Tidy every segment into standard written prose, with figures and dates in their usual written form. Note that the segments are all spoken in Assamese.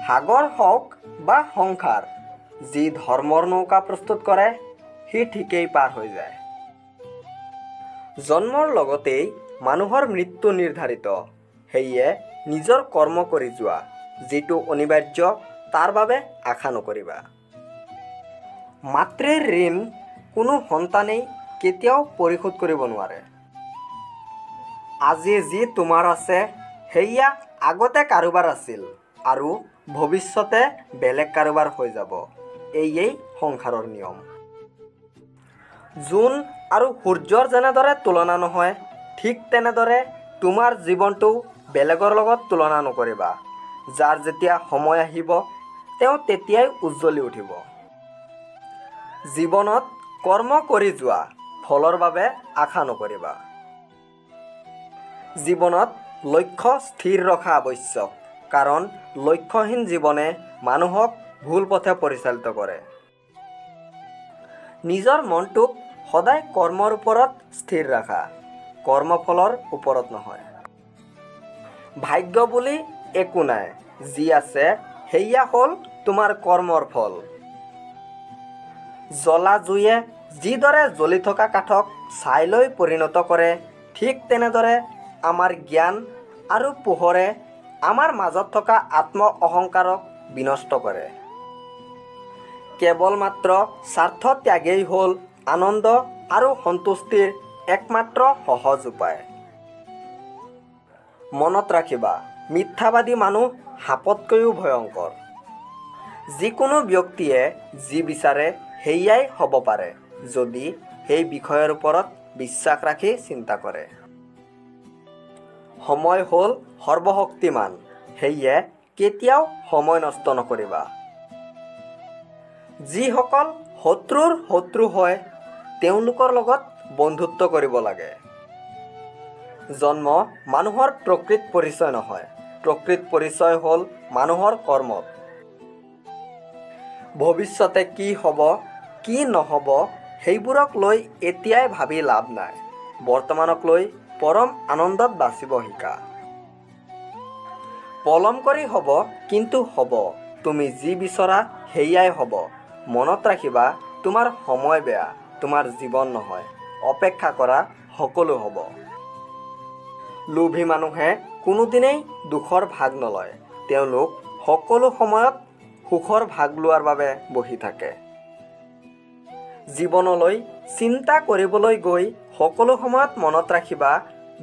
সাগৰ হওক বা সংসাৰ, যি ধৰ্মৰ নৌকা প্ৰস্তুত কৰে সি ঠিকেই পাৰ হৈ যায়। জন্মৰ লগতেই মানুহৰ মৃত্যু নিৰ্ধাৰিত, সেয়ে নিজৰ কৰ্ম কৰি যোৱা, যিটো অনিবাৰ্য তাৰ বাবে আশা নকৰিবা। মাতৃৰ ঋণ কোনো সন্তানেই কেতিয়াও পৰিশোধ কৰিব নোৱাৰে। আজি যি তোমাৰ আছে সেয়া আগতে কাৰোবাৰ আছিল আৰু ভৱিষ্যতে বেলেগ কাৰোবাৰ হৈ যাব। এয়েই সংসাৰৰ নিয়ম। জোন আৰু সূৰ্যৰ যেনেদৰে তুলনা নহয়, ঠিক তেনেদৰে তোমাৰ জীৱনটো বেলেগৰ লগত তুলনা নকৰিবা। যাৰ যেতিয়া সময় আহিব তেওঁ তেতিয়াই উজ্জ্বলি উঠিব। জীৱনত কৰ্ম কৰি যোৱা, ফলৰ বাবে আশা নকৰিবা। জীৱনত লক্ষ্য স্থিৰ ৰখা আৱশ্যক, কাৰণ লক্ষ্যহীন জীৱনে মানুহক ভুল পথে পৰিচালিত কৰে। নিজৰ মনটোক সদায় কৰ্মৰ ওপৰত স্থিৰ ৰাখা, কৰ্মফলৰ ওপৰত নহয়। ভাগ্য বুলি একো নাই, যি আছে সেয়া হ'ল তোমাৰ কৰ্মৰ ফল। জ্বলা জুয়ে যিদৰে জ্বলি থকা কাঠক ছাইলৈ পৰিণত কৰে, ঠিক তেনেদৰে আমাৰ জ্ঞান আৰু পোহৰে আমাৰ মাজত থকা আত্ম অহংকাৰক বিনষ্ট কৰে। কেৱল মাত্ৰ স্বাৰ্থ ত্যাগেই হ'ল আনন্দ আৰু সন্তুষ্টিৰ একমাত্ৰ সহজ উপায়। মনত ৰাখিবা, মিথ্যাবাদী মানুহ সাপতকৈও ভয়ংকৰ। যিকোনো ব্যক্তিয়ে যি বিচাৰে সেয়াই হ'ব পাৰে, যদি সেই বিষয়ৰ ওপৰত বিশ্বাস ৰাখি চিন্তা কৰে। সময় হ'ল সৰ্বশক্তিমান, সেয়ে কেতিয়াও সময় নষ্ট নকৰিবা। যিসকল শত্ৰুৰ শত্ৰু হয় তেওঁলোকৰ লগত বন্ধুত্ব কৰিব লাগে। জন্ম মানুহৰ প্ৰকৃত পৰিচয় নহয়, প্ৰকৃত পৰিচয় হ'ল মানুহৰ কৰ্মত। ভৱিষ্যতে কি হ'ব কি নহ'ব সেইবোৰক লৈ এতিয়াই ভাবি লাভ নাই। বৰ্তমানক লৈ পৰম আনন্দত বাচিব শিকা। পলম কৰি হ'ব কিন্তু হ'ব, তুমি যি বিচৰা সেয়াই হ'ব। মনত ৰাখিবা, তোমাৰ সময় বেয়া, তোমাৰ জীৱন নহয়। অপেক্ষা কৰা, সকলো হ'ব। লোভী মানুহে কোনোদিনেই দুখৰ ভাগ নলয়, তেওঁলোক সকলো সময়ত সুখৰ ভাগ লোৱাৰ বাবে বহি থাকে। জীৱনলৈ চিন্তা কৰিবলৈ গৈ সকলো সময়ত মনত ৰাখিবা,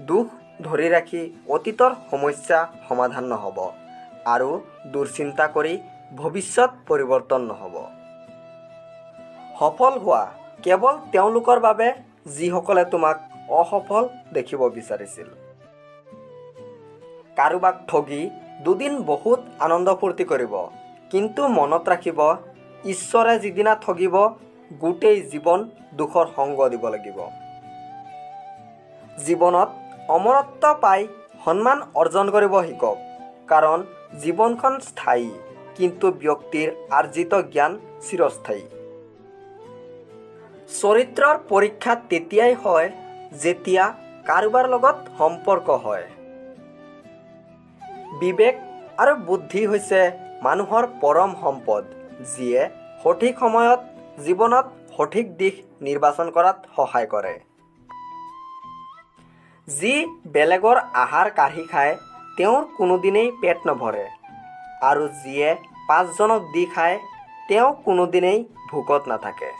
দুখ ধৰি ৰাখি অতীতৰ সমস্যা সমাধান নহ'ব আৰু দুশ্চিন্তা কৰি ভৱিষ্যত পৰিৱৰ্তন নহ'ব। সফল হোৱা কেৱল তেওঁলোকৰ বাবে যিসকলে তোমাক অসফল দেখিব বিচাৰিছিল। কাৰোবাক ঠগি দুদিন বহুত আনন্দ ফূৰ্তি কৰিব, কিন্তু মনত ৰাখিব, ঈশ্বৰে যিদিনা ঠগিব গোটেই জীৱন দুখৰ সংগ দিব লাগিব। জীৱনত অমৰত্ব পাই সন্মান অৰ্জন কৰিব শিকক, কাৰণ জীৱনখন স্থায়ী, কিন্তু ব্যক্তিৰ আৰ্জিত জ্ঞান চিৰস্থায়ী। চৰিত্ৰৰ পৰীক্ষা তেতিয়াই হয় যেতিয়া কাৰোবাৰ লগত সম্পৰ্ক হয়। বিবেক আৰু বুদ্ধি হৈছে মানুহৰ পৰম সম্পদ, যিয়ে সঠিক সময়ত জীৱনত সঠিক দিশ নিৰ্বাচন কৰাত সহায় কৰে। যি বেলেগৰ আহাৰ কাঢ়ি খায় তেওঁৰ কোনোদিনেই পেট নভৰে, আৰু যিয়ে পাঁচজনক দি খায় তেওঁ কোনোদিনেই ভোকত নাথাকে।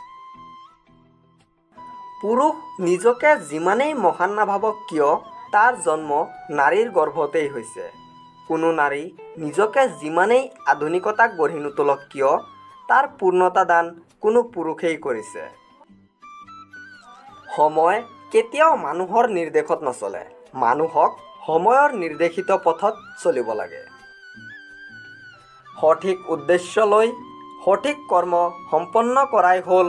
পুৰুষ নিজকে যিমানেই মহান নাভাবক কিয় তাৰ জন্ম নাৰীৰ গৰ্ভতেই হৈছে। কোনো নাৰী নিজকে যিমানেই আধুনিকতাক গঢ়ি নোতোলক কিয় তাৰ পূৰ্ণতা দান কোনো পুৰুষেই কৰিছে। সময় কেতিয়াও মানুহৰ নিৰ্দেশত নচলে, মানুহক সময়ৰ নিৰ্দেশিত পথত চলিব লাগে। সঠিক উদ্দেশ্য লৈ সঠিক কৰ্ম সম্পন্ন কৰাই হ'ল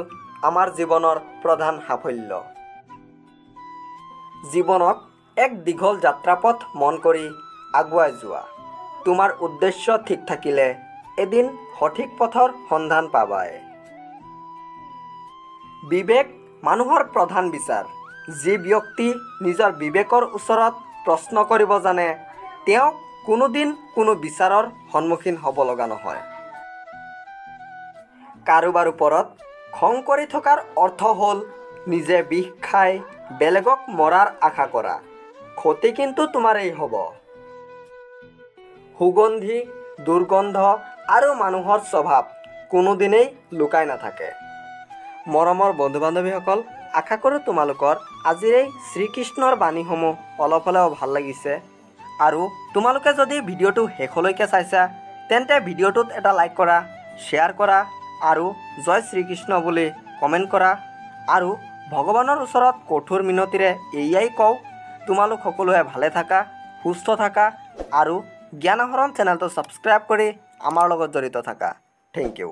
আমাৰ জীৱনৰ প্ৰধান সাফল্য। জীৱনক এক দীঘল যাত্ৰাপথ মন কৰি আগুৱাই যোৱা। তোমাৰ উদ্দেশ্য ঠিক থাকিলে এদিন সঠিক পথৰ সন্ধান পাবাই। বিবেক মানুহৰ প্ৰধান বিচাৰ। যি ব্যক্তি নিজৰ বিবেকৰ ওচৰত প্ৰশ্ন কৰিব জানে তেওঁক কোনোদিন কোনো বিচাৰৰ সন্মুখীন হ'ব লগা নহয়। কাৰোবাৰ ওপৰত খং কৰি থকাৰ অৰ্থ হ'ল নিজে বিষ খাই বেলেগক মৰাৰ আশা কৰা। ক্ষতি কিন্তু তোমাৰেই হ'ব। সুগন্ধি, দুৰ্গন্ধ আৰু মানুহৰ স্বভাৱ কোনোদিনেই লুকাই নাথাকে। মৰমৰ বন্ধু বান্ধৱীসকল, আশা কৰোঁ তোমালোকৰ আজিৰ এই শ্ৰীকৃষ্ণৰ বাণীসমূহ অলপ হ'লেও ভাল লাগিছে। আৰু তোমালোকে যদি ভিডিঅ'টো শেষলৈকে চাইছা তেন্তে ভিডিঅ'টোত এটা লাইক কৰা, শ্বেয়াৰ কৰা আৰু জয় শ্ৰীকৃষ্ণ বুলি কমেণ্ট কৰা। আৰু ভগৱানৰ ওচৰত কঠোৰ মিনতিৰে এয়াই কওঁ, তোমালোক সকলোৱে ভালে থাকা, সুস্থ থাকা আৰু জ্ঞান আহৰণ চেনেলটো ছাবস্ক্ৰাইব কৰি আমাৰ লগত জড়িত থাকা। Thank U.